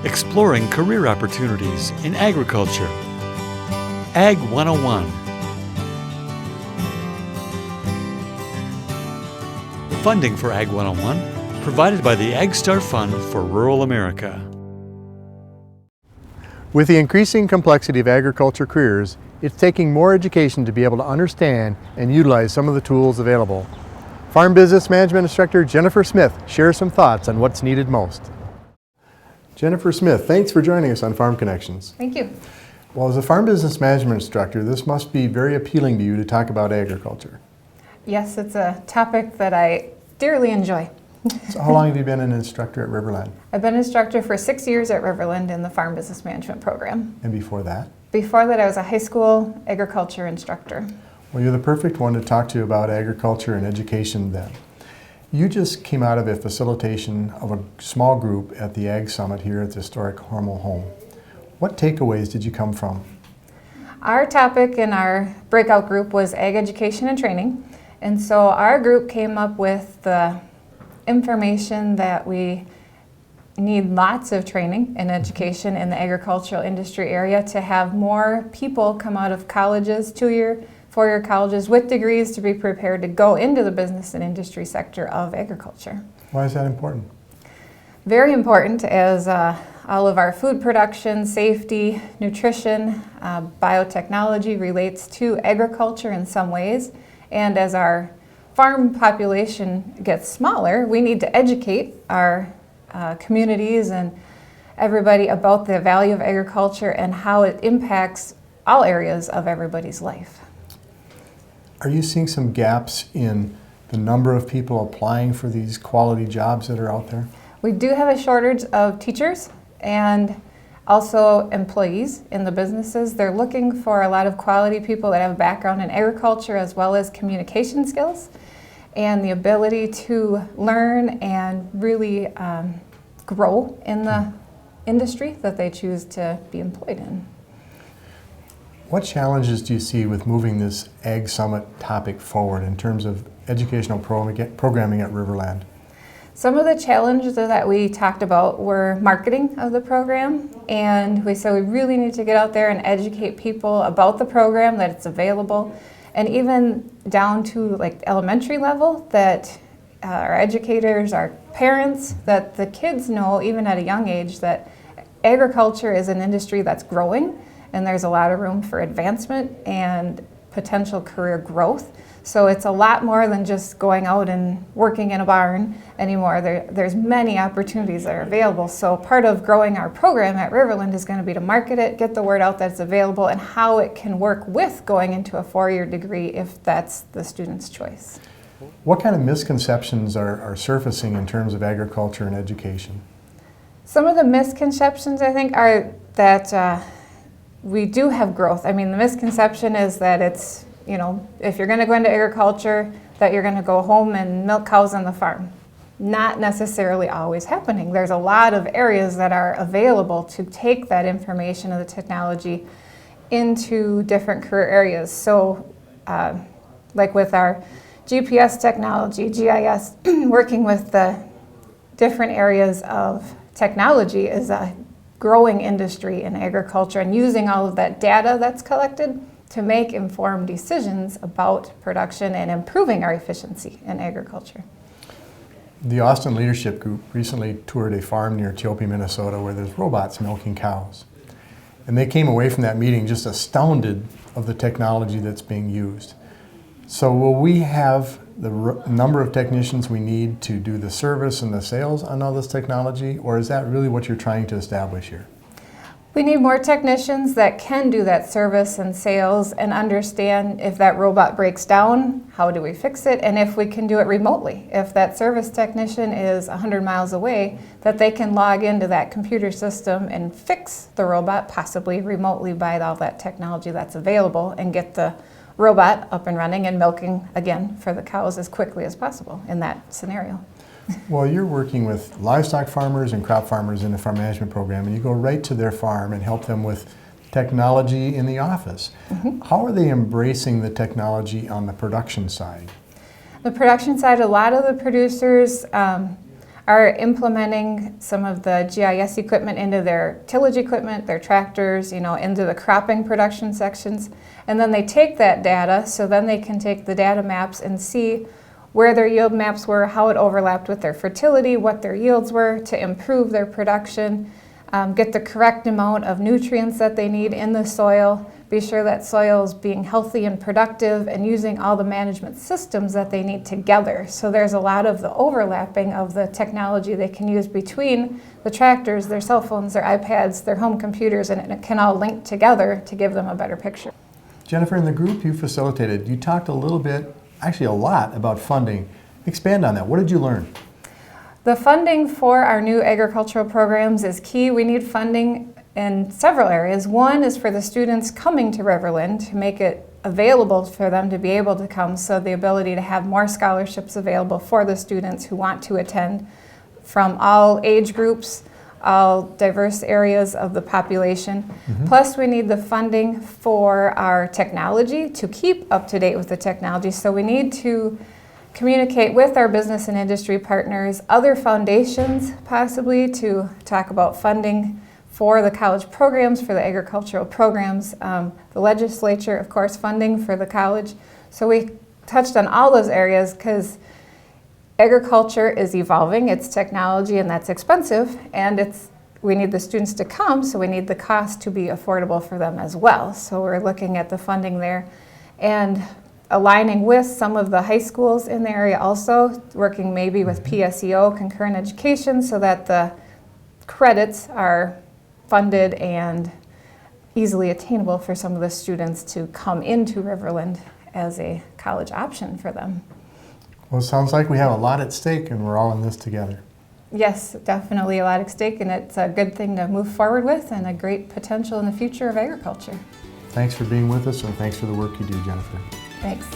Exploring career opportunities in agriculture. Ag 101. Funding for Ag 101 provided by the AgStar Fund for Rural America. With the increasing complexity of agriculture careers, it's taking more education to be able to understand and utilize some of the tools available. Farm Business Management Instructor Jennifer Smith shares some thoughts on what's needed most. Jennifer Smith, thanks for joining us on Farm Connections. Thank you. Well, as a Farm Business Management Instructor, this must be very appealing to you to talk about agriculture. Yes, it's a topic that I dearly enjoy. So how long have you been an instructor at Riverland? I've been an instructor for 6 years at Riverland in the Farm Business Management program. And before that? Before that, I was a high school agriculture instructor. Well, you're the perfect one to talk to about agriculture and education then. You just came out of a facilitation of a small group at the Ag Summit here at the historic Hormel home. What takeaways did you come from? Our topic in our breakout group was ag education and training. And so our group came up with the information that we need lots of training and education in the agricultural industry area to have more people come out of colleges, 2-year, 4-year colleges with degrees to be prepared to go into the business and industry sector of agriculture. Why is that important? Very important, as all of our food production, safety, nutrition, biotechnology relates to agriculture in some ways. And as our farm population gets smaller, we need to educate our communities and everybody about the value of agriculture and how it impacts all areas of everybody's life. Are you seeing some gaps in the number of people applying for these quality jobs that are out there? We do have a shortage of teachers and also employees in the businesses. They're looking for a lot of quality people that have a background in agriculture as well as communication skills and the ability to learn and really grow in the industry that they choose to be employed in. What challenges do you see with moving this Ag Summit topic forward in terms of educational programming at Riverland? Some of the challenges that we talked about were marketing of the program, and we said we really need to get out there and educate people about the program, that it's available, and even down to like elementary level, that our educators, our parents, that the kids know even at a young age that agriculture is an industry that's growing and there's a lot of room for advancement and potential career growth. So it's a lot more than just going out and working in a barn anymore. There's many opportunities that are available. So part of growing our program at Riverland is going to be to market it, get the word out that it's available, and how it can work with going into a 4-year degree if that's the student's choice. What kind of misconceptions are surfacing in terms of agriculture and education? Some of the misconceptions, I think, are that we do have growth. I mean, the misconception is that it's, if you're going to go into agriculture, that you're going to go home and milk cows on the farm. Not necessarily always happening. There's a lot of areas that are available to take that information and the technology into different career areas. So, like with our GPS technology, GIS, working with the different areas of technology is a growing industry in agriculture, and using all of that data that's collected to make informed decisions about production and improving our efficiency in agriculture. The Austin Leadership Group recently toured a farm near Teope, Minnesota, where there's robots milking cows. And they came away from that meeting just astounded of the technology that's being used. So will we have the number of technicians we need to do the service and the sales on all this technology, or is that really what you're trying to establish here? We need more technicians that can do that service and sales and understand if that robot breaks down, how do we fix it, and if we can do it remotely. If that service technician is 100 miles away, that they can log into that computer system and fix the robot, possibly remotely by all that technology that's available, and get the robot up and running and milking again for the cows as quickly as possible in that scenario. Well, you're working with livestock farmers and crop farmers in the farm management program, and you go right to their farm and help them with technology in the office. Mm-hmm. How are they embracing the technology on the production side? The production side, a lot of the producers are implementing some of the GIS equipment into their tillage equipment, their tractors, into the cropping production sections. And then they take that data, so then they can take the data maps and see where their yield maps were, how it overlapped with their fertility, what their yields were to improve their production, get the correct amount of nutrients that they need in the soil, be sure that soil is being healthy and productive, and using all the management systems that they need together. So there's a lot of the overlapping of the technology they can use between the tractors, their cell phones, their iPads, their home computers, and it can all link together to give them a better picture. Jennifer, in the group you facilitated, you talked a little bit, actually a lot, about funding. Expand on that. What did you learn? The funding for our new agricultural programs is key. We need funding in several areas. One is for the students coming to Riverland to make it available for them to be able to come, so the ability to have more scholarships available for the students who want to attend from all age groups, all diverse areas of the population. Plus we need the funding for our technology to keep up to date with the technology. So we need to communicate with our business and industry partners, other foundations possibly, to talk about funding for the college programs, for the agricultural programs, the legislature, of course, funding for the college. So we touched on all those areas because agriculture is evolving, it's technology, and that's expensive, and we need the students to come, so we need the cost to be affordable for them as well. So we're looking at the funding there and aligning with some of the high schools in the area also, working maybe with PSEO, concurrent education, so that the credits are funded and easily attainable for some of the students to come into Riverland as a college option for them. Well, it sounds like we have a lot at stake and we're all in this together. Yes, definitely a lot at stake, and it's a good thing to move forward with and a great potential in the future of agriculture. Thanks for being with us, and thanks for the work you do, Jennifer. Thanks.